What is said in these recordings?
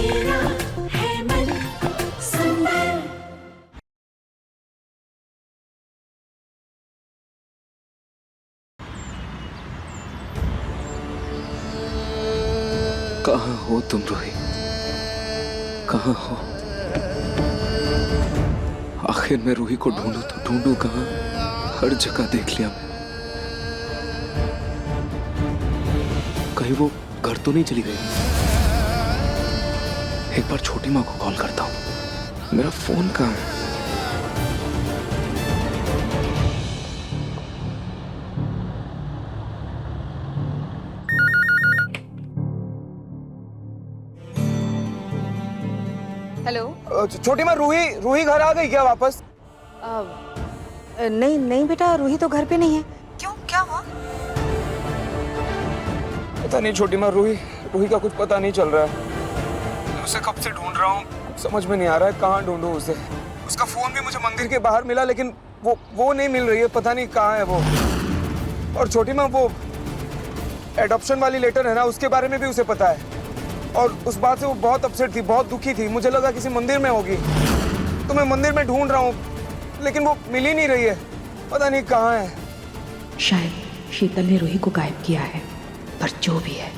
मेरा है मन सुंदर। कहाँ हो तुम रूही? कहाँ हो? आखिर मैं रूही को ढूंढूं तो ढूंढूं कहाँ? हर जगह देख लिया मैं। कहीं वो घर तो नहीं चली गई? एक बार छोटी माँ को कॉल करता हूँ। मेरा फोन कहाँ है? हेलो। छोटी माँ, रूही रूही घर आ गई क्या वापस? नहीं नहीं बेटा, रूही तो घर पे नहीं है। क्यों, क्या हुआ? पता नहीं छोटी माँ, रूही रूही का कुछ पता नहीं चल रहा है। मैं उसे कब से ढूंढ रहा हूँ, समझ में नहीं आ रहा है कहाँ ढूंढूं उसे। उसका फोन भी मुझे मंदिर के बाहर मिला, लेकिन वो नहीं मिल रही है, पता नहीं कहाँ है वो। और छोटी माँ, वो एडॉप्शन वाली लेटर है ना, उसके बारे में भी उसे पता है। और उस बात से वो बहुत अपसेट थी, बहुत दुखी थी। मुझे लगा किसी मंदिर में होगी, तो मैं मंदिर में ढूंढ रहा हूँ, लेकिन वो मिल ही नहीं रही है, पता नहीं कहाँ है। शायद शीतल ने रूही को गायब किया है, पर जो भी है,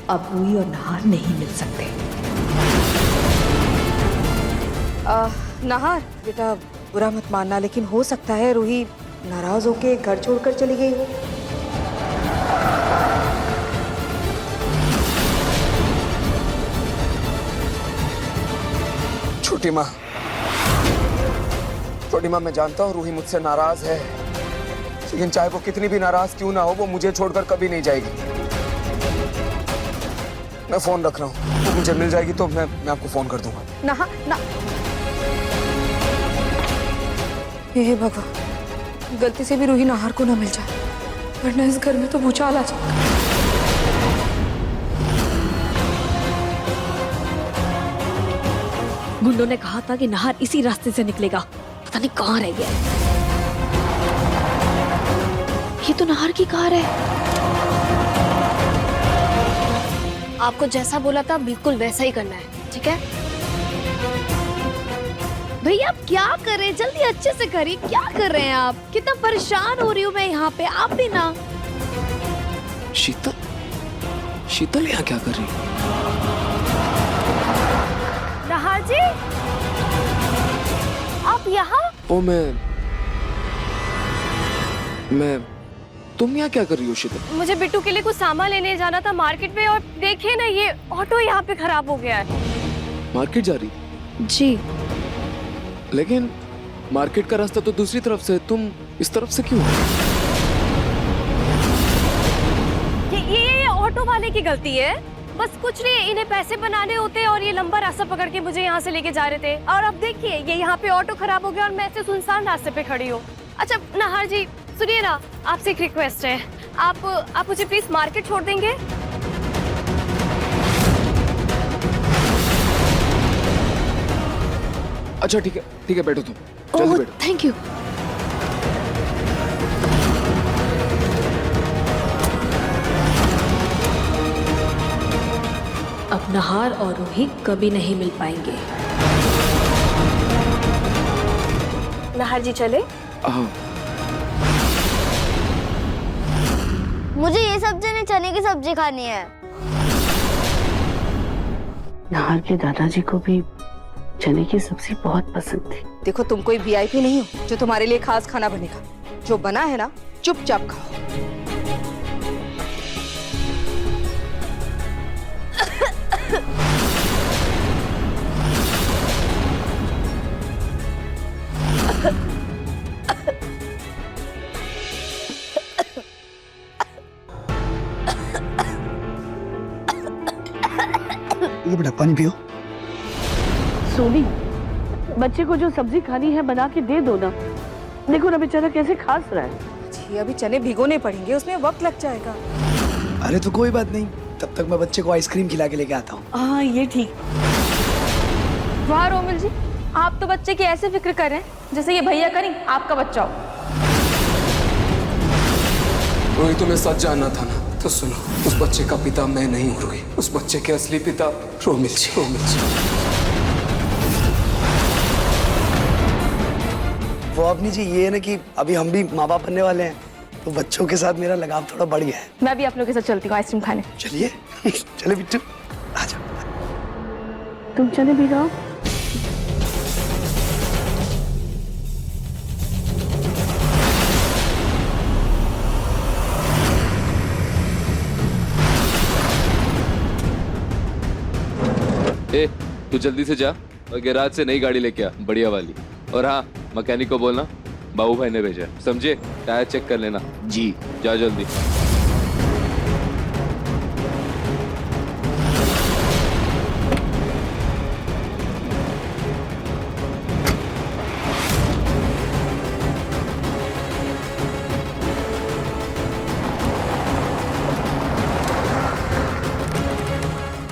अब रूही और नहार नहीं मिल सकते। नहार बेटा, बुरा मत मानना, लेकिन हो सकता है रूही नाराज होके घर छोड़कर चली गई हो। छोटी माँ, मैं जानता हूँ रूही मुझसे नाराज है, लेकिन चाहे वो कितनी भी नाराज क्यों ना हो, वो मुझे छोड़कर कभी नहीं जाएगी। मैं फोन रख रहा हूँ, वो मुझे मिल जाएगी तो मैं आपको फोन कर दूंगा। ना हे भगवान, गलती से भी रूही नाहार को ना मिल जाए, वरना इस घर में तो भूचाल आ जाएगा। गुंडों ने कहा था कि नहार इसी रास्ते से निकलेगा, पता नहीं कहाँ रह गया। ये तो नहार की कार है। आपको जैसा बोला था बिल्कुल वैसा ही करना है, ठीक है? भैया आप क्या कर रहे हैं? जल्दी अच्छे से करिए। क्या कर रहे हैं आप? कितना परेशान हो रही हूँ मैं यहाँ पे, आप भी ना। शीतल यहाँ क्या कर रही है? नहार जी, आप यहाँ? ओ मैं तुम यहाँ क्या कर रही हो शीतल? मुझे बिट्टू के लिए कुछ सामान लेने जाना था मार्केट में, और देखिए ना ये ऑटो यहाँ पे खराब हो गया है। मार्केट जा रही? जी। लेकिन मार्केट का रास्ता तो दूसरी तरफ से, तुम इस तरफ से क्यों? ये ऑटो वाले की गलती है, बस कुछ नहीं। इन्हें पैसे बनाने होते और ये लंबा रास्ता पकड़ के मुझे यहाँ से लेके जा रहे थे, और अब देखिए ये यहाँ पे ऑटो खराब हो गया और मैं ऐसे सुनसान रास्ते पे खड़ी हूँ। अच्छा नहार जी सुनिए ना, आपसे एक रिक्वेस्ट है, आप मुझे प्लीज मार्केट छोड़ देंगे? अच्छा ठीक है बैठो तुम, जल्दी बैठो। Thank you. अब नहार और रूही कभी नहीं मिल पाएंगे। नहार जी चले? हाँ। मुझे ये सब्जी नहीं, चने की सब्जी खानी है। नहार के दादाजी को भी चने की सब्जी बहुत पसंद थी। देखो तुम कोई वीआईपी नहीं हो जो तुम्हारे लिए खास खाना बनेगा। जो बना है ना, चुपचाप खाओ। ये बेटा पानी पियो। सोनी, बच्चे को जो सब्जी खानी है बना के दे दो ना। देखो ना बेचारा कैसे खास रहा है। जी अभी चने भिगोने पड़ेंगे, उसमें वक्त लग जाएगा। अरे तो कोई बात नहीं, तब तक मैं बच्चे को आइसक्रीम खिला के लेके आता हूँ। हाँ ये ठीक। वाह रोमिल जी, आप तो बच्चे की ऐसे फिक्र कर रहे हैं जैसे ये भैया करें आपका बच्चा हो। रोहित तुम्हें सच जानना था ना, तो सुनो, उस बच्चे का पिता मैं नहीं हूँ रूही। उस बच्चे के असली पिता रोमिल जी। वो अपनी जी ये है ना कि अभी हम भी माँ बाप बनने वाले हैं, तो बच्चों के साथ मेरा लगाव थोड़ा बढ़ गया है। मैं भी आप लोगों के साथ चलती हूँ आइसक्रीम खाने। चलिए चले बिट्टू, आ जाओ। तुम चले भी जाओ। ए, तू जल्दी से जा और गैराज से नई गाड़ी लेके आ, बढ़िया वाली। और हाँ, मैकेनिक को बोलना बाबू भाई ने भेजा, समझे? टायर चेक कर लेना। जी, जा जल्दी।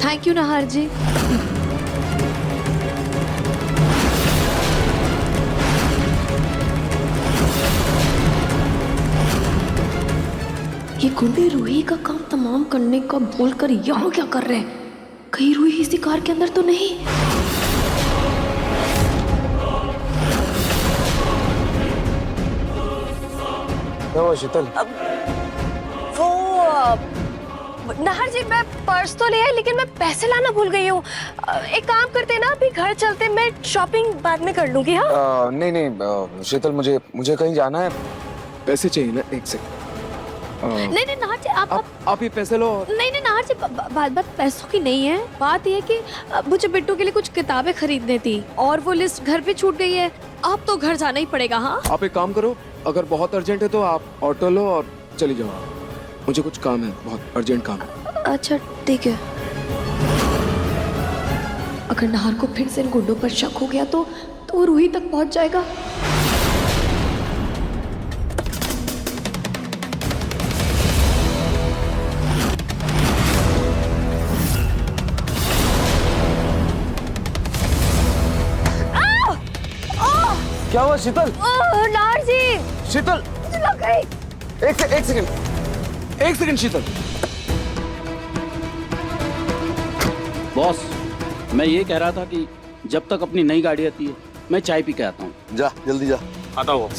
थैंक यू नाहर जी। ये गुंडे रूही का काम तमाम करने का बोलकर यहाँ क्या कर रहे हैं? कहीं रूही इसी कार के अंदर तो नहीं? क्या हुआ शीतल? वो नाहर जी, मैं पर्स तो ले आई लेकिन मैं पैसे लाना भूल गई हूँ। एक काम करते ना, अभी घर चलते, मैं शॉपिंग बाद में कर लूंगी। हाँ नहीं शीतल, मुझे कहीं जाना है। पैसे चाहिए ना? एक सेकंड। नहीं नाहर जी, आप ये पैसे लो। नहीं नाहर जी, बात पैसों की नहीं है। बात यह है कि मुझे बिट्टू के लिए कुछ किताबें खरीदनी थी और वो लिस्ट घर पे छूट गई है। अब तो घर जाना ही पड़ेगा। हाँ, आप एक काम करो, अगर बहुत अर्जेंट है तो आप ऑटो लो और चली जाओ। मुझे कुछ काम है, बहुत अर्जेंट काम है। अच्छा ठीक है। अगर नाहर को फिर से इन गुंडों पर शक हो गया तो वो रूही तक पहुंच जाएगा। क्या हुआ शीतल? नाहर जी, शीतल, मुझे लग गई। एक सेकंड शीतल। बॉस, मैं ये कह रहा था कि जब तक अपनी नई गाड़ी आती है मैं चाय पी के आता हूँ। जा जल्दी जा। आता हूँ।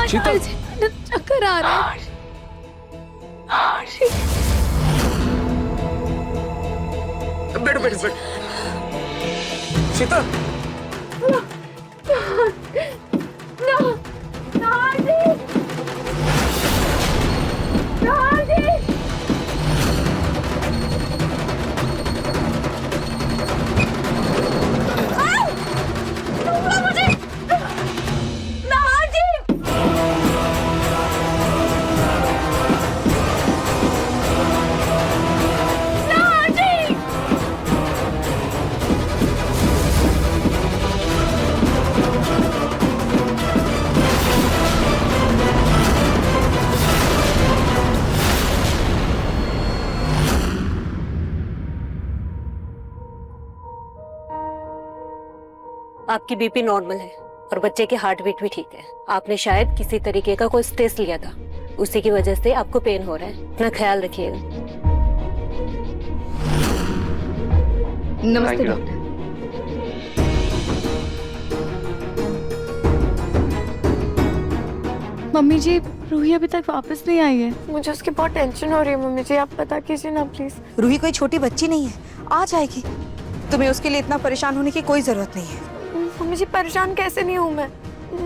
शीतल, चक्कर आ रहा है। बैठ शीतल। आपकी बीपी नॉर्मल है और बच्चे की हार्ट बीट भी ठीक है। आपने शायद किसी तरीके का कोई स्ट्रेस लिया था, उसी की वजह से आपको पेन हो रहा है। अपना ख्याल रखिएगा। नमस्ते डॉक्टर। मम्मी जी, रूही अभी तक वापस नहीं आई है। मुझे उसकी बहुत टेंशन हो रही है मम्मी जी, आप पता कीजिए ना प्लीज। रूही कोई छोटी बच्ची नहीं है, आ जाएगी। तुम्हें उसके लिए इतना परेशान होने की कोई जरूरत नहीं है। मम्मी जी, परेशान कैसे नहीं हूँ मैं?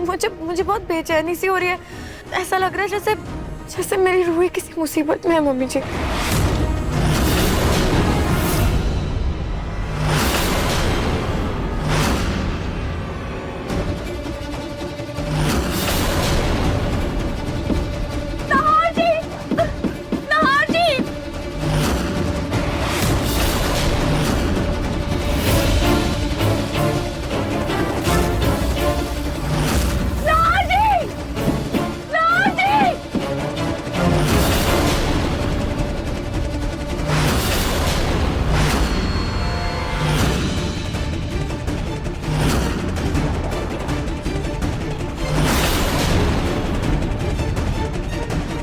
मुझे बहुत बेचैनी सी हो रही है। ऐसा लग रहा है जैसे मेरी रूही किसी मुसीबत में है मम्मी जी।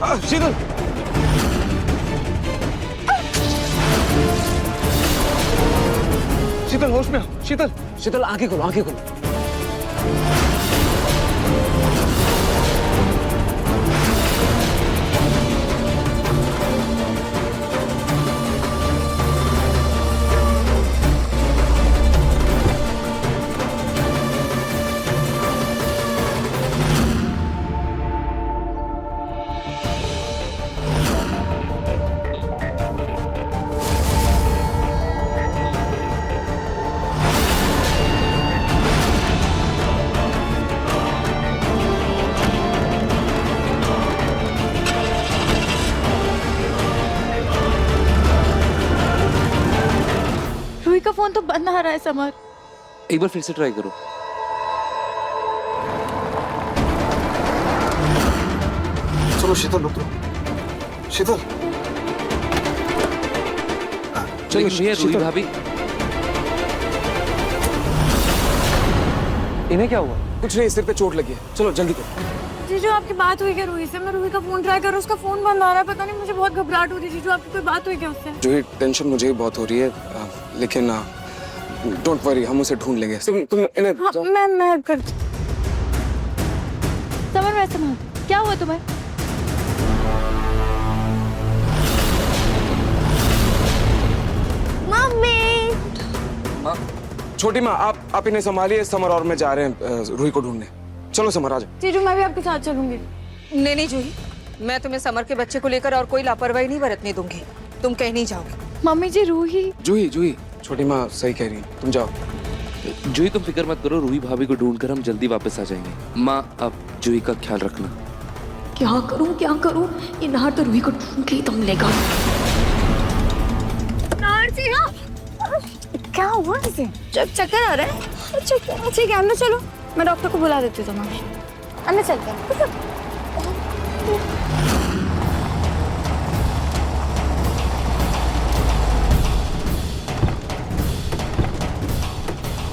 शीतल, शीतल होश में आओ। शीतल, शीतल आंखें खोलो, आंखें खोलो। रूही का फोन तो बंद आ रहा है समर। एक बार फिर से ट्राई करो। चलो शीतल, रुक। शीतल, चलो भैया, रूही भाभी। इन्हें क्या हुआ? कुछ नहीं, सिर पे चोट लगी है। चलो जल्दी करो। जीजू आपकी बात हुई क्या रूही से? मैं रूही का फोन ट्राई कर रहा हूँ, उसका फोन बंद आ रहा है। पता नहीं, मुझे बहुत घबराहट हो रही है। जीजू आपकी कोई बात हुई क्या उससे? जो ही टेंशन मुझे भी बहुत हो रही है, लेकिन डोंट वरी, हम उसे ढूंढ लेंगे। तुम इन्हें हाँ, मैं कर। समर वैसे माँ, क्या हुआ तुम्हें? मम्मी। छोटी माँ, आप इन्हें संभालिए। समर और मैं जा रहे हैं रूही को ढूंढने। चलो समर, आ जाओ। जीजू मैं भी आपके साथ चलूंगी। नहीं नहीं जूही, मैं तुम्हें समर के बच्चे को लेकर और कोई लापरवाही नहीं बरतने दूंगी। तुम कहीं नहीं जाओगे। मम्मी जी, रूही। जूही, छोटी माँ सही कह रही है, तुम जाओ। जूही तुम फिक्र मत करो, रूही भाभी को ढूंढकर हम जल्दी वापस आ जाएंगे। माँ, अब जूही का ख्याल रखना। क्या करूं? ये नाहर तो रूही को ढूंढ के ही दम लेगा। नाहर जी, हाँ। क्या हुआ इसे? चक्कर आ रहा है? ठीक है, अंदर चलो। मैं डॉक्टर को बुला देती हूँ। तुम्हारे अंदर चलते हैं।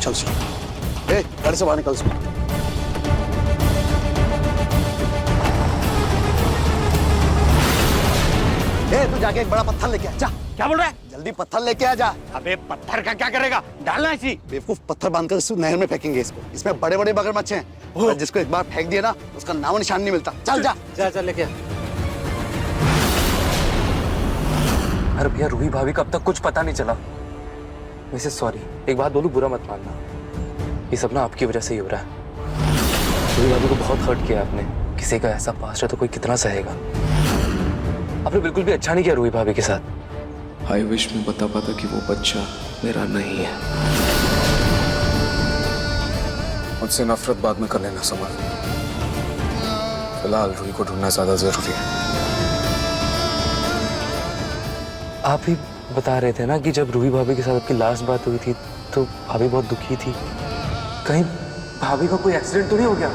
चल गाड़ी से बाहर निकल। तू जाके एक बड़ा पत्थर लेके आ जा। क्या बोल रहा है? जल्दी पत्थर लेके आ जा। अबे पत्थर का क्या करेगा? डालना है इसी। बेवकूफ, पत्थर बांधकर इसको नहर में फेंकेंगे। इसमें बड़े बड़े मगरमच्छ हैं और जिसको एक बार फेंक दिया ना, उसका नामो निशान नहीं मिलता। चल जा लेके आ। अरे भैया, रूही भाभी का अब तक कुछ पता नहीं चला। वैसे सॉरी, एक बात बोलूं, बुरा मत मानना। ये सब ना आपकी वजह से ही हो रहा है। रूही भाभी को बहुत हर्ट किया आपने। किसी का ऐसा पास्ट है तो कोई कितना सहेगा। आपने बिल्कुल भी अच्छा नहीं किया रूही भाभी के साथ। आई विश मैं बता पाता कि वो बच्चा मेरा नहीं है। मुझसे नफरत बाद में कर लेना समर। फिलहाल रूही को ढूंढना ज्यादा जरूरी है। आप ही बता रहे थे ना कि जब रूही भाभी के साथ आपकी लास्ट बात हुई थी तो भाभी बहुत दुखी थी। कहीं भाभी का कोई एक्सीडेंट तो नहीं हो गया?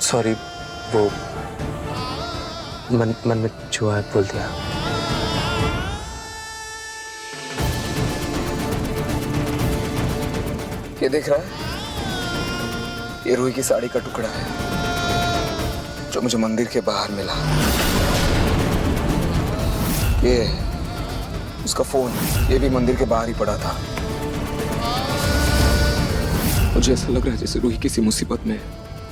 सॉरी, वो मन में जो है बोल दिया। ये देख रहा है? ये रूही की साड़ी का टुकड़ा है जो मुझे मंदिर के बाहर मिला। ये उसका फोन, ये भी मंदिर के बाहर ही पड़ा था। मुझे ऐसा लग रहा है जैसे रूही किसी मुसीबत में,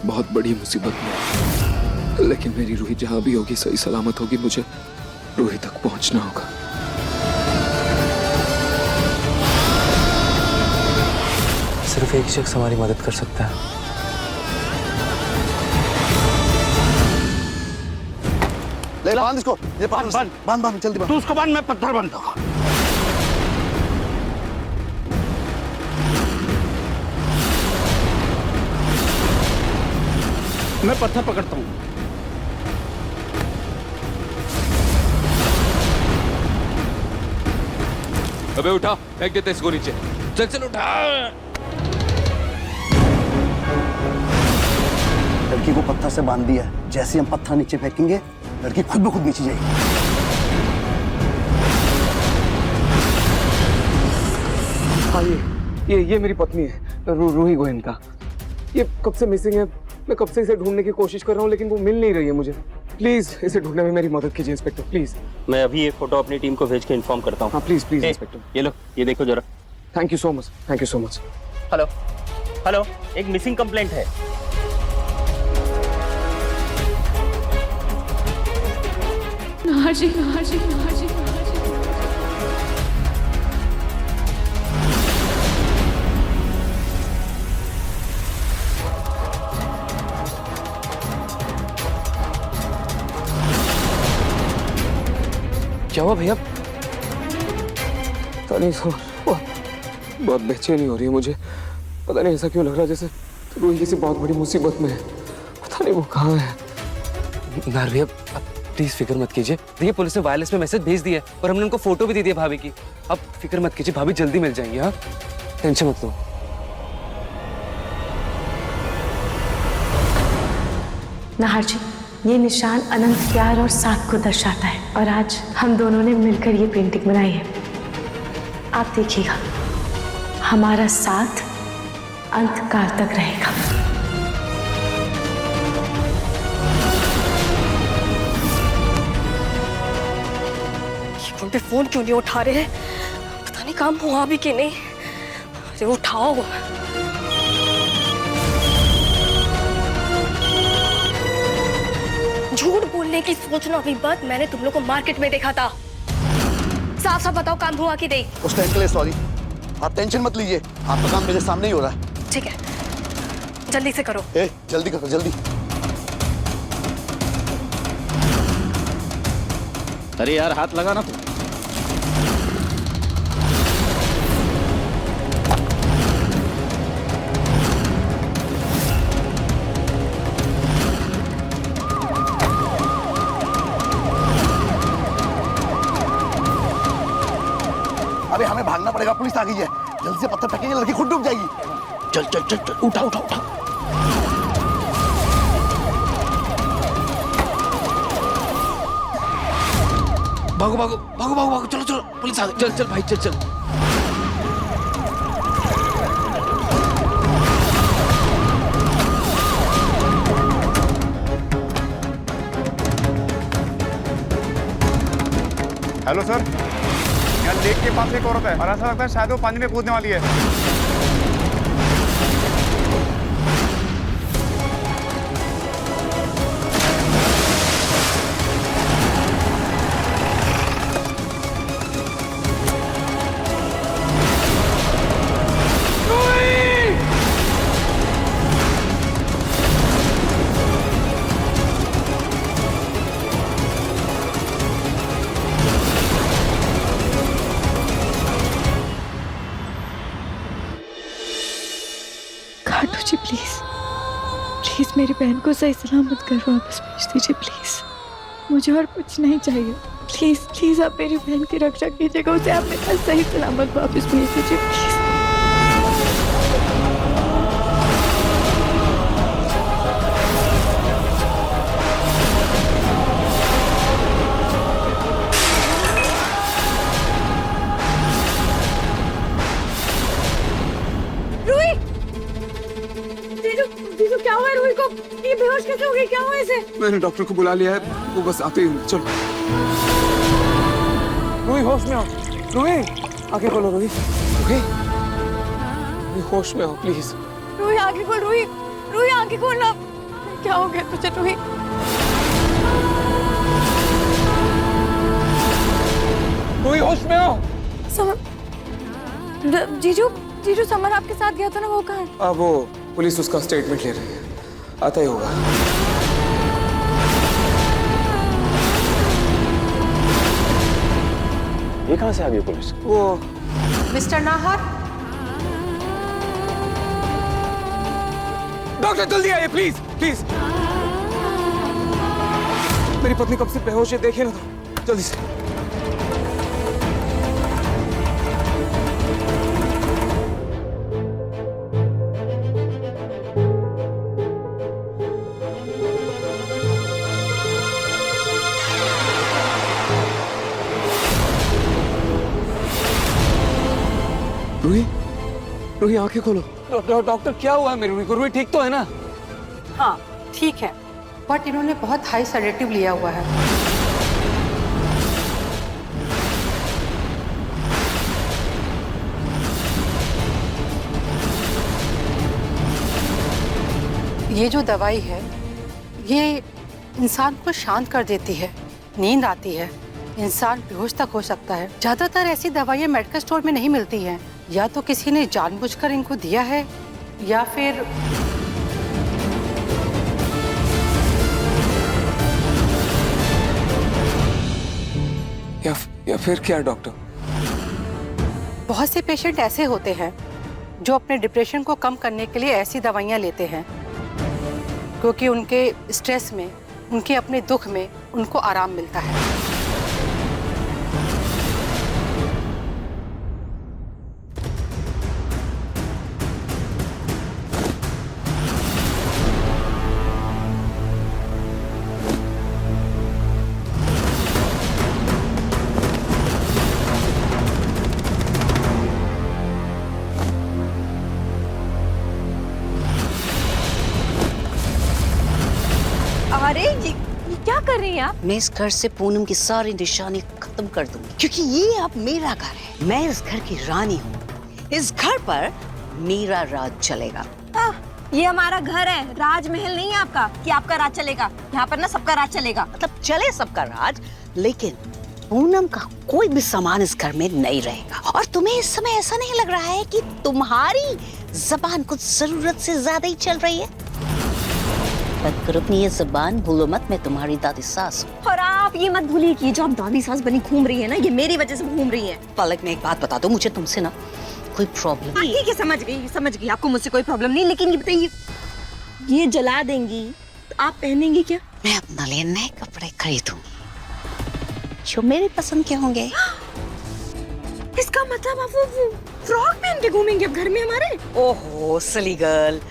बहुत बड़ी मुसीबत में। लेकिन मेरी रूही जहां भी होगी सही सलामत होगी। मुझे रूही तक पहुंचना होगा। सिर्फ एक शख्स हमारी मदद कर सकता है। ले ला, बांध इसको। ये बांध जल्दी बांध। तू उसको बांध, मैं पत्थर बांधता हूँ। मैं पत्थर पकड़ता हूँ। अबे उठा, फेंक देते इसको नीचे। चल उठा। लड़की को पत्थर से बांध दिया है। जैसे हम पत्थर नीचे फेंकेंगे, लड़की खुद ब खुद नीचे जाएगी। ये मेरी पत्नी है, रूही गोयनका। ये कब से मिसिंग है, मैं कब से इसे ढूंढने की कोशिश कर रहा हूँ लेकिन वो मिल नहीं रही है मुझे। प्लीज इसे ढूंढने में मेरी मदद कीजिए इंस्पेक्टर, प्लीज। मैं अभी ये फोटो अपनी टीम को भेज के इन्फॉर्म करता हूँ। हाँ प्लीज प्लीज इंस्पेक्टर। ये लो, ये देखो जरा। Thank you so much, thank you so much. Hello hello, एक मिसिंग कंप्लेंट है। नाहर जी, नाहर जी, नाहर जी, नाहर जी। क्या हुआ भैया? पता नहीं, बहुत बेचैनी हो रही है मुझे। पता नहीं ऐसा क्यों लग रहा है जैसे रूही किसी बहुत बड़ी मुसीबत में है। पता नहीं वो कहाँ है। नार भैया आप प्लीज फिक्र मत कीजिए। देखिए पुलिस ने वायरलेस में मैसेज भेज दिया है और हमने उनको फोटो भी दे दिया भाभी की। अब फिक्र मत कीजिए, भाभी जल्दी मिल जाएंगी। हाँ टेंशन मत लो। नाहर जी, ये निशान अनंत प्यार और साथ को दर्शाता है और आज हम दोनों ने मिलकर ये पेंटिंग बनाई है। आप देखिएगा, हमारा साथ अंत काल तक रहेगा। फोन पे फोन क्यों नहीं उठा रहे हैं? पता नहीं काम हुआ भी कि नहीं। अरे उठाओ। झूठ बोलने की सोचना भी बात। मैंने तुम लोग को मार्केट में देखा था। साफ साफ बताओ काम हुआ कि नहीं। उस टाइम के लिए सॉरी, आप टेंशन मत लीजिए, आपका काम मेरे सामने ही हो रहा है। ठीक है, जल्दी से करो। जल्दी करो जल्दी। अरे यार हाथ लगा ना तू। अरे हमें भागना पड़ेगा, पुलिस आ गई है। जल्दी से पत्थर फेंकेंगे, लड़की खुद डूब जाएगी। चल चल चल चल, उठा उठा उठा। भागो भागो भागो भागो भागो, चलो चलो पुलिस आ गई। चल चल भाई चल चल। हेलो सर, यहाँ लेक के पास एक औरत है और ऐसा लगता है शायद वो पानी में कूदने वाली है। खाटू जी प्लीज प्लीज मेरी बहन को सही सलामत घर वापस भेज दीजिए प्लीज। मुझे और कुछ नहीं चाहिए। प्लीज प्लीज आप मेरी बहन की रक्षा कीजिएगा, उसे आप मेरे पास सही सलामत वापस भेज दीजिए प्लीज। जीजू क्या हुआ रूही को? ये बेहोश कैसे हो गई? क्या हुआ इसे? मैंने डॉक्टर को बुला लिया है, वो बस आते ही। चलो रूही होश में आओ। रूही आगे खोलो। रूही रूही होश में आओ प्लीज। रूही आगे खोल। रूही रूही आगे खोल ना। क्या हो गया तुझे रूही? रूही होश में आओ। जीजू जीजू समर आपके साथ गया था ना, वो कहाँ है? अब वो पुलिस उसका स्टेटमेंट ले रही है, आता ही होगा। ये कहाँ से आ गई पुलिस? वो मिस्टर नाहर, डॉक्टर जल्दी आइए प्लीज प्लीज। मेरी पत्नी कब से बेहोश है, देखिए ना तो जल्दी से। रूही रूही आंखें खोलो। डॉक्टर क्या हुआ है मेरी रूही को? रूही ठीक तो है ना? हाँ ठीक है, बट इन्होंने बहुत हाई सेडेटिव लिया हुआ है। ये जो दवाई है ये इंसान को शांत कर देती है, नींद आती है, इंसान बेहोश तक हो सकता है। ज्यादातर ऐसी दवाइयाँ मेडिकल स्टोर में नहीं मिलती हैं, या तो किसी ने जानबूझकर इनको दिया है या फिर या फिर क्या डॉक्टर? बहुत से पेशेंट ऐसे होते हैं जो अपने डिप्रेशन को कम करने के लिए ऐसी दवाइयाँ लेते हैं, क्योंकि उनके स्ट्रेस में, उनके अपने दुख में उनको आराम मिलता है। अरे ये क्या कर रही हैं आप? मैं इस घर से पूनम की सारी निशानी खत्म कर दूंगी, क्योंकि ये अब मेरा घर है। मैं इस घर की रानी हूँ। इस घर पर मेरा राज चलेगा। ये हमारा घर है, राजमहल नहीं है आपका कि आपका राज चलेगा। यहाँ पर ना सबका राज चलेगा। मतलब चले सबका राज, लेकिन पूनम का कोई भी सामान इस घर में नहीं रहेगा। और तुम्हें इस समय ऐसा नहीं लग रहा है कि तुम्हारी जबान कुछ जरूरत से ज्यादा ही चल रही है? अपनी ये जबान भूलो मत, मैं तुम्हारी दादी सास हूँ। और आप ये मत भूलिए कि जो आप दादी सास बनी घूम रही है ना, ये मेरी वजह से घूम रही है। पलक में एक बात बता दो, मुझे तुमसे ना कोई प्रॉब्लम नहीं। ठीक है, समझ गई आपको मुझसे कोई प्रॉब्लम नहीं, लेकिन ये बताइए, ये जला देंगी तो आप पहनेंगी क्या? मैं अपना लिए नए कपड़े खरीदूंगी जो मेरी पसंद के होंगे। इसका मतलब आप वो फ्रॉक पहन के घूमेंगे अब घर में हमारे? ओहो सिली गर्ल,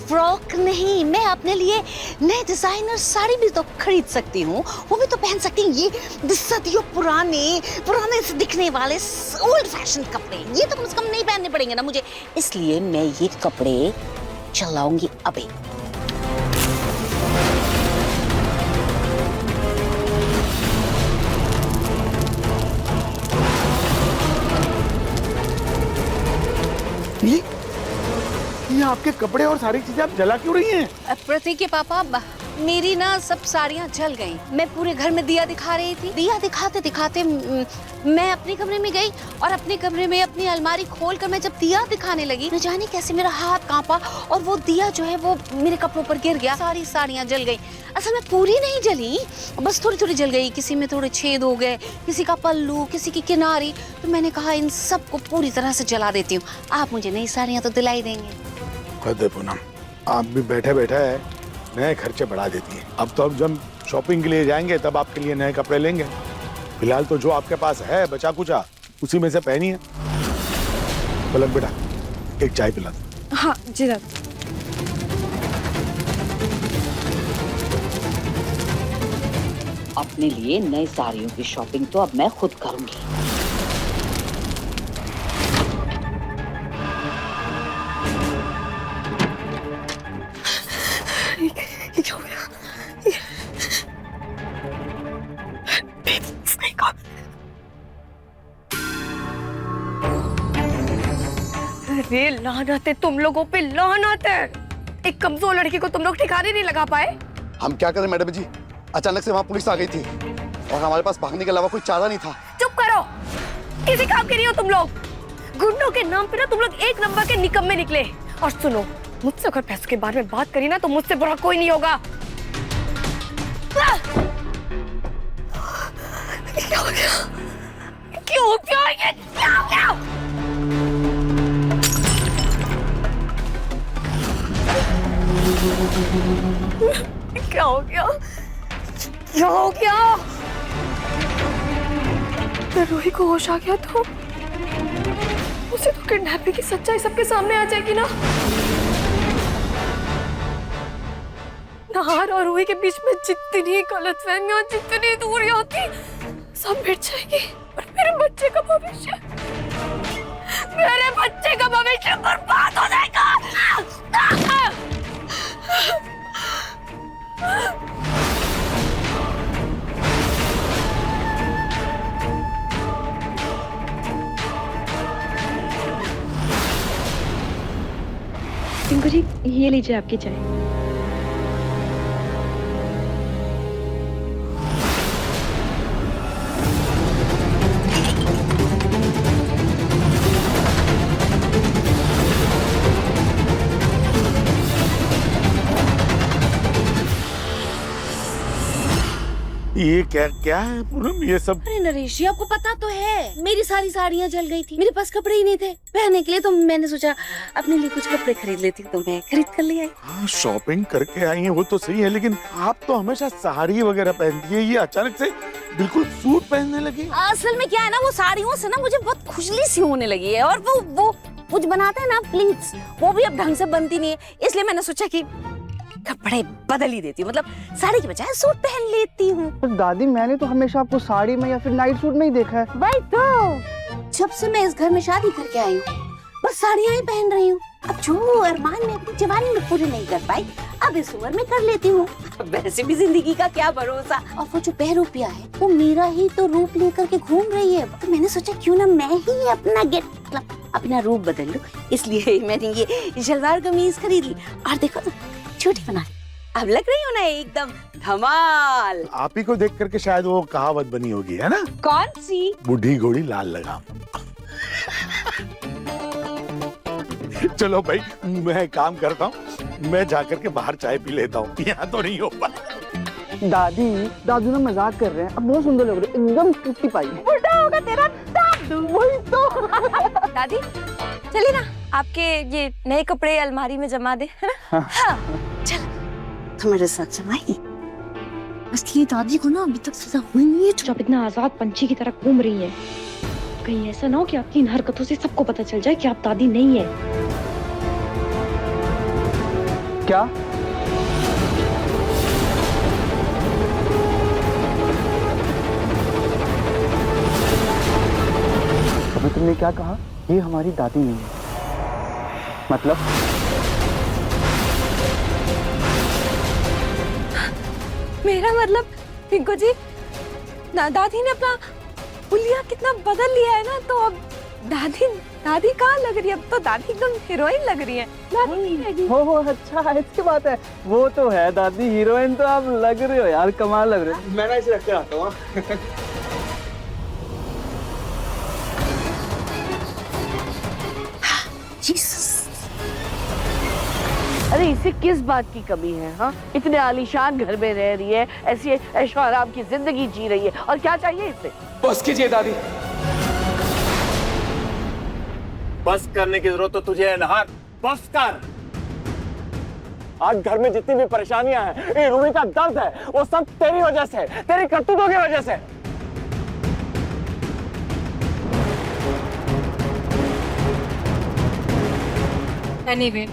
फ्रॉक नहीं, मैं अपने लिए नए डिजाइनर साड़ी भी तो खरीद सकती हूँ, वो भी तो पहन सकती हूँ। ये सदियों पुराने से दिखने वाले ओल्ड फैशन कपड़े, ये तो कम से कम नहीं पहनने पड़ेंगे ना मुझे, इसलिए मैं ये कपड़े चलाऊंगी अभी। ये आपके कपड़े और सारी चीजें आप जला क्यों रही हैं? प्रतीक के पापा, मेरी ना सब साड़ियाँ जल गईं। मैं पूरे घर में दिया दिखा रही थी। दिया दिखाते दिखाते मैं अपने कमरे में गई और अपने कमरे में अपनी अलमारी खोलकर मैं जब दिया दिखाने लगी, न जाने कैसे मेरा हाथ कांपा और वो दिया जो है वो मेरे कपड़ों पर गिर गया। सारी साड़ियाँ जल गई। असल में पूरी नहीं जली, बस थोड़ी थोड़ी जल गई। किसी में थोड़े छेद हो गए, किसी का पल्लू, किसी की किनारी। तो मैंने कहा इन सबको पूरी तरह से जला देती हूँ, आप मुझे नई साड़ियाँ तो दिलाई देंगे। पूनम, आप भी बैठे बैठे नए खर्चे बढ़ा देती है। अब तो जब शॉपिंग के लिए जाएंगे तब आपके लिए नए कपड़े लेंगे। फिलहाल तो जो आपके पास है बचा कुचा उसी में से पहनिए। पलक बेटा, एक चाय पिला दो। हाँ जी दादा। अपने लिए नई साड़ियों की शॉपिंग तो अब मैं खुद करूंगी। क्या हो गया? अरे लानत है तुम लोगों पे, लानत है। एक कमजोर लड़की को तुम लोग ठिकाने नहीं लगा पाए। हम क्या करें मैडम जी, अचानक से वहाँ पुलिस आ गई थी और हमारे पास भागने के अलावा कोई चारा नहीं था। चुप करो, किसी काम के नहीं हो तुम लोग। गुंडों के नाम पे ना तुम लोग एक नंबर के निकम्मे निकले। और सुनो, मुझसे अगर पैसों के बारे में बात करी ना तो मुझसे बुरा कोई नहीं होगा। क्या हो गया? क्यों क्या ये क्या हो गया? क्या हो गया? क्या हो गया? रूही को होश आ गया तो उसे तो किडनैपिंग की सच्चाई सबके सामने आ जाएगी ना। नाहर और रूही के बीच में जितनी गलतफहमियां, जितनी दूरियां थी, सब मिट जाएगी। और मेरे बच्चे का भविष्य, मेरे बच्चे का भविष्य बर्बाद हो जाएगा। टिंकू जी, ये लीजिए आपकी चाय। ये क्या क्या है पूनम, ये सब? अरे नरेश जी, आपको पता तो है मेरी सारी साड़ियाँ जल गई थी, मेरे पास कपड़े ही नहीं थे पहनने के लिए, तो मैंने सोचा अपने लिए कुछ कपड़े खरीद लेती हूँ, तो मैं खरीद कर ले आई। हाँ, शॉपिंग करके आई हैं वो तो सही है, लेकिन आप तो हमेशा साड़ी वगैरह पहनती है, ये अचानक से बिल्कुल सूट पहनने लगी। असल में क्या है ना, वो साड़ियों से ना मुझे बहुत खुजली सी होने लगी है, और वो कुछ बनाते हैं ना प्लीट्स, वो भी अब ढंग से बनती नहीं है, इसलिए मैंने सोचा कि कपड़े बदल ही देती हूँ, मतलब साड़ी के बजाय सूट पहन लेती हूँ। पर दादी, मैंने तो हमेशा आपको साड़ी में या फिर नाइट सूट में ही देखा है। भाई तो जब से मैं इस घर में शादी करके आई हूँ बस साड़ियाँ ही पहन रही हूँ। अब जो अरमान में अपनी जवानी में पूरे नहीं कर पाई, अब इस उम्र में कर लेती हूँ। वैसे भी जिंदगी का क्या भरोसा, और वो जो बहरूपिया है वो मेरा ही तो रूप लेकर के घूम रही है, तो मैंने सोचा क्यों ना मैं ही अपना रूप बदल लूं, इसलिए मैंने ये शलवार कमीज खरीद ली, और देखो तो छोटी बना ली, अब लग रही हूँ ना एकदम धमाल। आप ही को देख करके शायद वो कहावत बनी होगी, है ना? कौन सी? बूढ़ी घोड़ी लाल लगाम। चलो भाई, मैं काम करता हूँ, मैं जाकर के बाहर चाय पी लेता हूँ, यहाँ तो नहीं हो पाए। दादू ना मजाक कर रहे हैं, अब बहुत सुंदर लग रहे हैं, एकदम टूटी पाई। बुढ़ा होगा तेरा दादू। वही तो। दादी चलिए ना, आपके ये नए कपड़े अलमारी में जमा दे, है ना? हाँ, चल तुम मेरे साथ जमाएगी। असली दादी को ना अभी तक सजा हुई नहीं है। जब इतना आजाद पंछी की तरह घूम रही है, कहीं ऐसा ना हो कि आपकी इन हरकतों से सबको पता चल जाए कि आप दादी नहीं है। क्या? अभी तुमने क्या कहा? ये हमारी दादी नहीं है, मतलब? मेरा मतलब पिंकू जी, दादी ने अपना हुलिया कितना बदल लिया है ना, तो अब दादी कहाँ लग रही है, अब तो दादी एकदम हीरोइन लग रही है। दादी हो अच्छा, अच्छी बात है, वो तो है दादी, हीरोइन तो आप लग रहे हो यार, कमाल लग रहे हो। मैं ना इसे रख के आता हूँ। अरे इसे किस बात की कमी है? हाँ, इतने आलीशान घर में रह रही है, ऐसी ऐशो आराम की जिंदगी जी रही है, और क्या चाहिए इसे? बस कीजिए दादी। बस करने की जरूरत तो तुझे है नहार, बस कर। आज घर में जितनी भी परेशानियां हैं, ये रूही का दर्द है, वो सब तेरी वजह से, तेरी करतूतों की वजह से। एनीवे,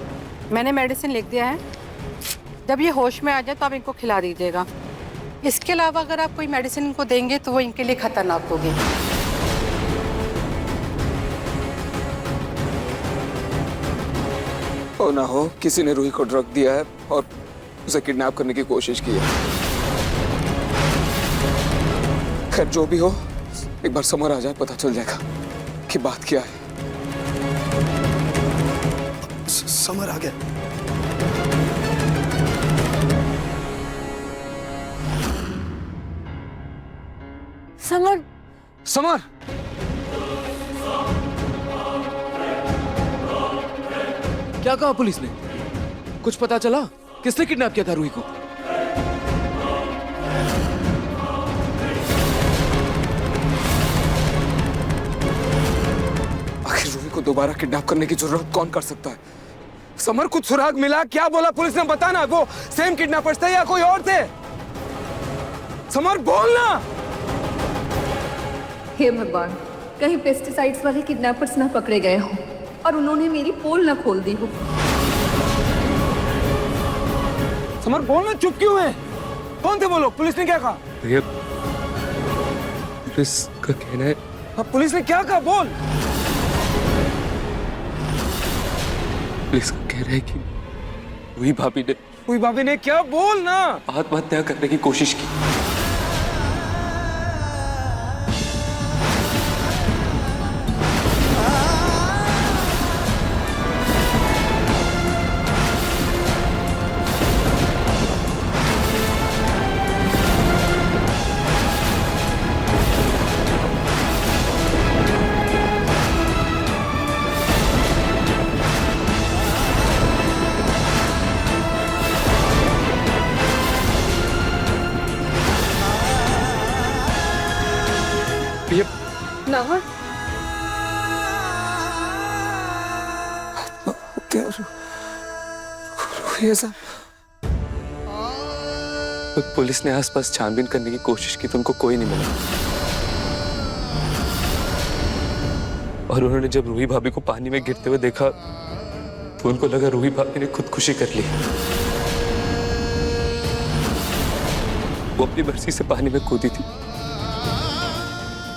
मैंने मेडिसिन लिख दिया है, जब ये होश में आ जाए तो आप इनको खिला दीजिएगा। इसके अलावा अगर आप कोई मेडिसिन इनको देंगे तो वो इनके लिए खतरनाक होगी। हो ना हो किसी ने रूही को ड्रग दिया है और उसे किडनैप करने की कोशिश की है। खैर जो भी हो, एक बार समर आ जाए पता चल जाएगा कि बात क्या है। समर आ गया। समर, समर, क्या कहा पुलिस ने? कुछ पता चला? किसने किडनैप किया था रूही को? आखिर रूही को दोबारा किडनैप करने की जरूरत कौन कर सकता है? समर, कुछ सुराग मिला? क्या बोला पुलिस ने? बताना, वो सेम किडनैपर्स थे या कोई और थे? समर बोलना। हे भगवान, कहीं पेस्टिसाइड्स वाले किडनैपर्स ना पकड़े गए हों और उन्होंने मेरी पोल ना खोल दी हो। समर बोलना, चुप क्यों है? कौन थे वो लोग? पुलिस ने क्या कहा? भैया, पुलिस का कहना है। अब पुलिस ने क्या कहा? बोल। पुलिस कह रहे हैं कि रूही भाभी ने क्या? बोल ना। आत्महत्या करने की कोशिश की। नाहर, क्या ऐसा? पुलिस ने आसपास छानबीन करने की कोशिश की तो उनको कोई नहीं मिला, और उन्होंने जब रूही भाभी को पानी में गिरते हुए देखा तो उनको लगा रूही भाभी ने खुदकुशी कर ली। वो अपनी मर्जी से पानी में कूदी थी।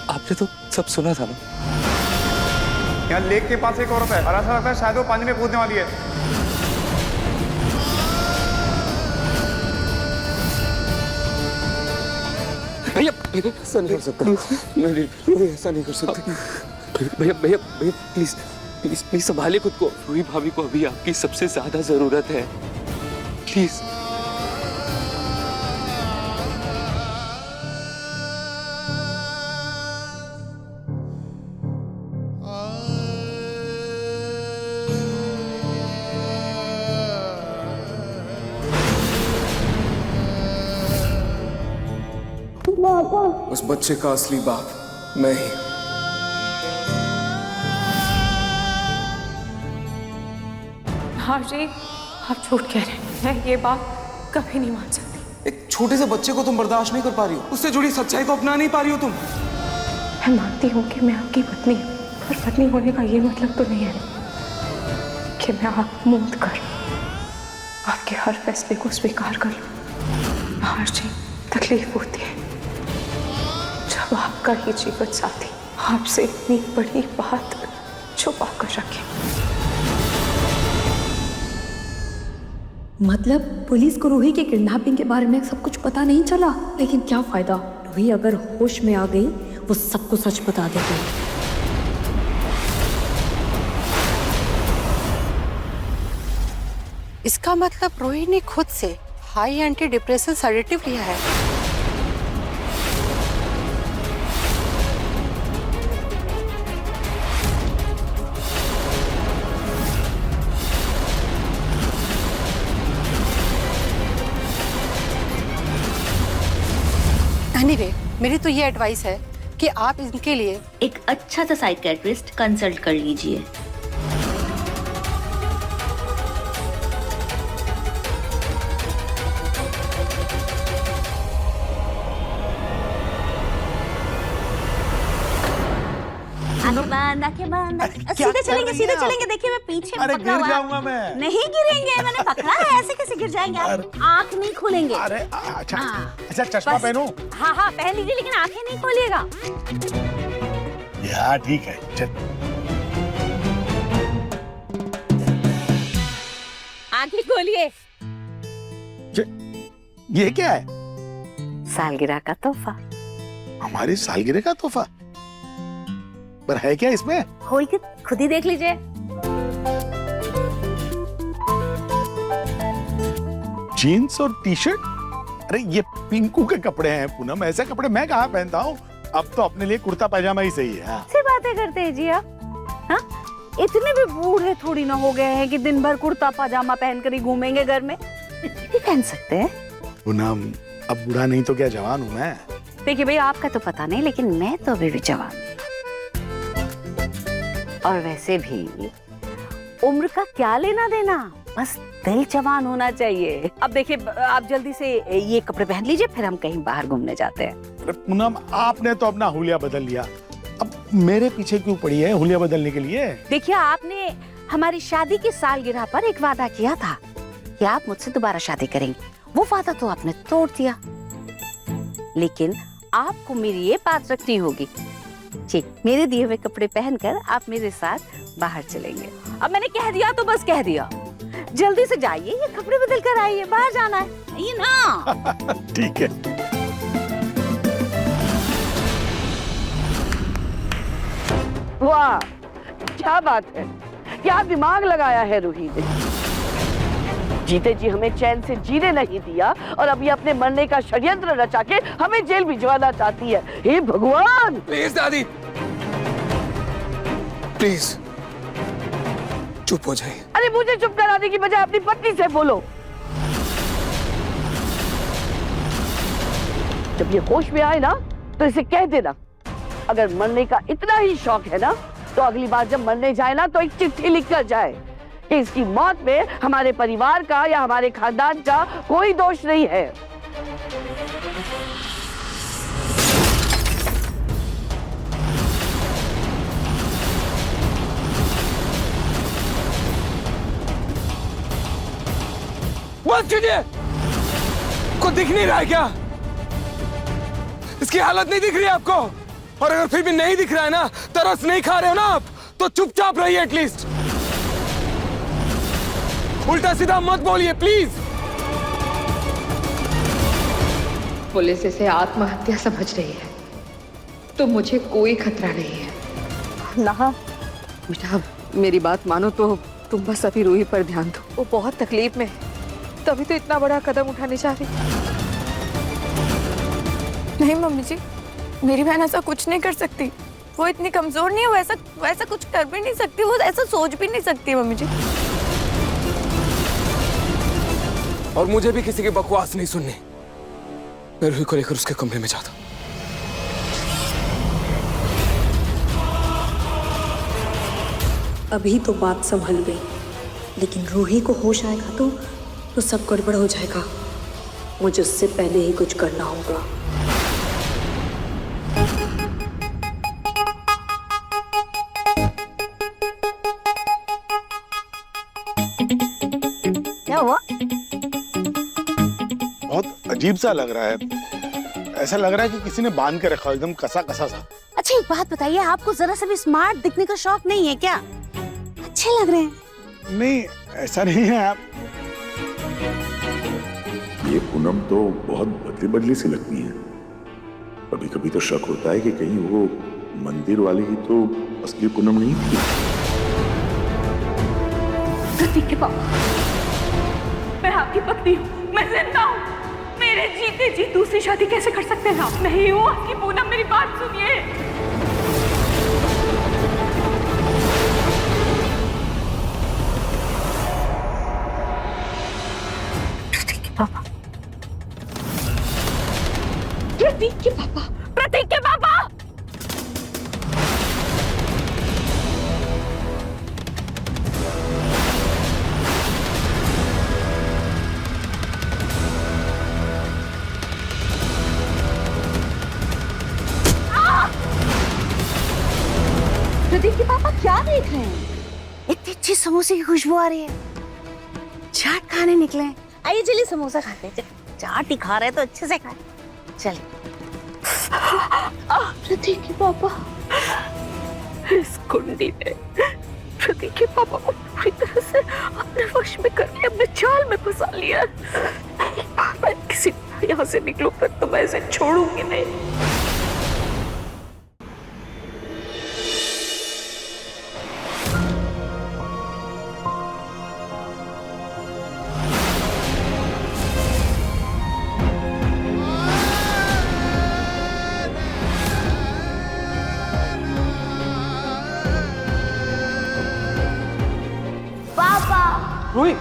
आपने तो सब सुना था ना? यहाँ लेक के पास एक औरत है और ऐसा लगता है शायद वो पानी में कूदने वाली है। भैया ऐसा नहीं कर सकता। नहीं ऐसा नहीं कर सकता। भैया भैया भैया प्लीज प्लीज प्लीज संभालिए खुद को। रूही भाभी को अभी आपकी सबसे ज्यादा जरूरत है, प्लीज। उस बच्चे का असली बाप मैं ही। हाँ जी, आप झूठ कह रहे हैं। मैं ये बात कभी नहीं मान सकती। एक छोटे से बच्चे को तुम बर्दाश्त नहीं कर पा रही हो, उससे जुड़ी सच्चाई को अपना नहीं पा रही हो तुम। मैं मानती हूँ कि मैं आपकी पत्नी हूँ, पर पत्नी होने का ये मतलब तो नहीं है कि मैं आप मूंद कर आपके हर फैसले को स्वीकार कर लूं। हाँ जी, तकलीफ होती है जब आपका ही जीवन साथी आपसे इतनी बड़ी बात छुपा कर रखे। मतलब पुलिस को रूही के किडनैपिंग के बारे में सब कुछ पता नहीं चला, लेकिन क्या फायदा, रूही अगर होश में आ गई वो सबको सच बता देगी। इसका मतलब रूही ने खुद से हाई एंटी डिप्रेशन सेडेटिव लिया है। एनीवे, मेरी तो ये एडवाइस है कि आप इनके लिए एक अच्छा सा साइकियाट्रिस्ट कंसल्ट कर लीजिए। सीधे चलेंगे, देखिए मैं पीछे पकड़ा हुआ। जाऊंगा मैं। नहीं गिरेंगे, मैंने पकड़ा है, ऐसे कैसे गिर जाएंगे आप? आँख नहीं खोलेंगे। अरे अच्छा चश्मा पहनूं? हाँ पहन लीजिए, लेकिन आँखें नहीं खोलिएगा। यार ठीक है, चल। आँखें खोलिए। ये क्या है? सालगिरह का तोहफा। हमारी सालगिरह का तोहफा? पर है क्या इसमें? हो खुद ही देख लीजिए। जीन्स और टी शर्ट? अरे ये पिंकू के कपड़े हैं पूनम, ऐसे कपड़े मैं कहाँ पहनता हूँ। अब तो अपने लिए कुर्ता पैजामा ही सही है। ऐसी बातें करते हैं जी आप। हाँ? इतने भी बूढ़े थोड़ी ना हो गए हैं कि दिन भर कुर्ता पजामा पहनकर ही घूमेंगे घर में। ये पहन सकते हैं। पूनम, अब बूढ़ा नहीं तो क्या जवान हूँ मैं। देखिए भैया, आपका तो पता नहीं, लेकिन मैं तो अभी भी जवान हूँ। और वैसे भी उम्र का क्या लेना देना, बस दिल जवान होना चाहिए। अब देखिए, आप जल्दी से ये कपड़े पहन लीजिए, फिर हम कहीं बाहर घूमने जाते हैं। पूनम, आपने तो अपना हुलिया बदल लिया, अब मेरे पीछे क्यों पड़ी है हुलिया बदलने के लिए? देखिए, आपने हमारी शादी की सालगिरह पर एक वादा किया था कि आप मुझसे दोबारा शादी करेंगे। वो वादा तो आपने तोड़ दिया, लेकिन आपको मेरी ये बात रखनी होगी जी, मेरे दिए हुए कपड़े पहनकर आप मेरे साथ बाहर चलेंगे। अब मैंने कह दिया तो बस कह दिया। जल्दी से जाइए, ये कपड़े बदल कर आइए, बाहर जाना है। आइए ना। ठीक है। वाह, क्या बात है, क्या दिमाग लगाया है रूही ने। जीते जी हमें चैन से जीने नहीं दिया और अभी अपने मरने का षड्यंत्र रचा के हमें जेल भिजवाना चाहती है। हे भगवान। प्लीज दादी, प्लीज चुप हो जाइए। अरे मुझे चुप कराने की बजाय अपनी पत्नी से बोलो। जब ये होश में आए ना तो इसे कह देना, अगर मरने का इतना ही शौक है ना तो अगली बार जब मरने जाए ना तो एक चिट्ठी लिख कर जाए कि इसकी मौत में हमारे परिवार का या हमारे खानदान का कोई दोष नहीं है। बस कीजिए, को दिख नहीं रहा है क्या? इसकी हालत नहीं दिख रही है आपको? और अगर फिर भी नहीं दिख रहा है ना, तरस नहीं खा रहे हो ना आप, तो चुपचाप रहिए एटलीस्ट। उल्टा सीधा मत बोलिए प्लीज। पुलिस इसे आत्महत्या समझ रही है तो मुझे कोई खतरा नहीं है। ना बेटा, मेरी बात मानो तो तुम बस अभी रूही पर ध्यान दो। वो बहुत तकलीफ में है, तभी तो इतना बड़ा कदम उठाने जा रही। नहीं मम्मी जी, मेरी बहन ऐसा कुछ नहीं कर सकती। वो इतनी कमजोर नहीं है, वो ऐसा कुछ कर भी नहीं सकती, वो ऐसा सोच भी नहीं सकती मम्मी जी। और मुझे भी किसी की बकवास नहीं सुननी। मैं रूही को लेकर उसके कमरे में जाता। अभी तो बात संभल गई, लेकिन रूही को होश आएगा तो सब गड़बड़ हो जाएगा। मुझे उससे पहले ही कुछ करना होगा। क्या हुआ? बहुत अजीब सा लग रहा है, ऐसा लग रहा है कि किसी ने बांध के रखा, एकदम कसा कसा सा। अच्छा एक बात बताइए, आपको जरा सा भी स्मार्ट दिखने का शौक नहीं है क्या? अच्छे लग रहे हैं। नहीं, ऐसा नहीं है। आप ये पूनम तो बहुत बदली बदली सी लगती है। कभी कभी तो शक होता है कि कहीं वो मंदिर वाली ही तो असली पूनम नहीं थी। प्रतीक के पापा, मैं आपकी पत्नी हूँ, मैं जिंदा हूँ। मेरे जीते जी दूसरी शादी कैसे कर सकते हैं आप? नहीं हूँ आपकी पूनम, मेरी बात सुनिए। प्रतीक के पापा, प्रतीक के पापा, प्रतीक के पापा। प्रदीप के पापा क्या देख रहे हैं? इतनी अच्छी समोसे की खुशबू आ रही है। चाट खाने निकले हैं। आइए चलिए समोसा खाते हैं। चाट ही खा रहे तो अच्छे से खाए। चलिए। प्रतीक के पापा, इस कुंडी ने प्रतीक के पापा को पूरी तरह से अपने वश में करके अपने चाल में फंसा लिया। एक बार मैं किसी यहाँ से निकलूं फिर तो मैं इसे छोड़ूंगी नहीं। रूही,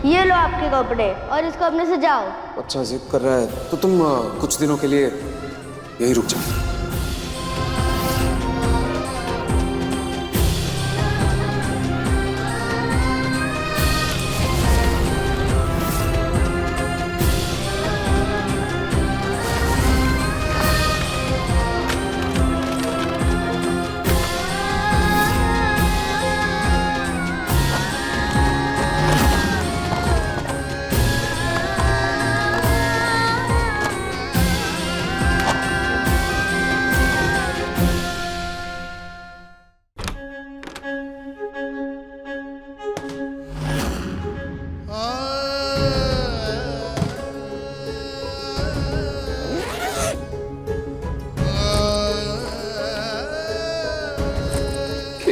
ये लो आपके कपड़े और इसको अपने से जाओ। अच्छा जिद कर रहा है तो तुम कुछ दिनों के लिए यही रुक जाओ।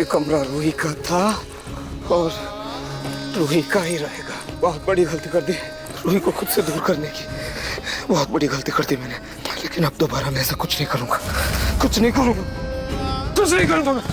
ये कमरा रूही का था और रूही का ही रहेगा। बहुत बड़ी गलती कर दी रूही को खुद से दूर करने की, बहुत बड़ी गलती कर दी मैंने, लेकिन अब दोबारा मैं ऐसा कुछ नहीं करूंगा, कुछ नहीं करूंगा, कुछ नहीं करूंगा मैं।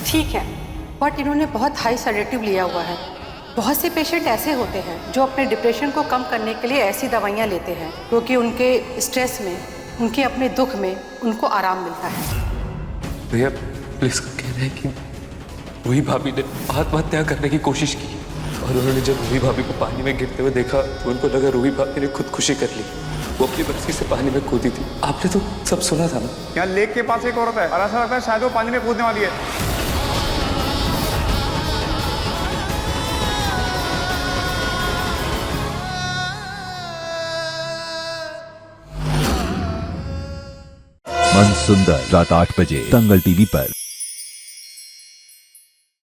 ठीक है, बट इन्होंने बहुत हाई सेडेटिव लिया हुआ है। बहुत से पेशेंट ऐसे होते हैं जो अपने डिप्रेशन को कम करने के लिए ऐसी दवाइयाँ लेते हैं क्योंकि उनके स्ट्रेस में, उनके अपने दुख में उनको आराम मिलता है। भैया प्लीज कह रहे हैं कि रूही भाभी ने आत्महत्या करने की कोशिश की और उन्होंने जब रूही भाभी को पानी में गिरते हुए देखा तो उनको लगा रूही भाभी ने खुदकुशी कर ली। वो अपनी बरसी से पानी में कूदी थी। आपने तो सब सुना था ना? यहाँ लेक के पास एक औरत है और ऐसा लगता है शायद वो पानी में कूदने वाली है। मन सुंदर रात 8 बजे दंगल टीवी पर।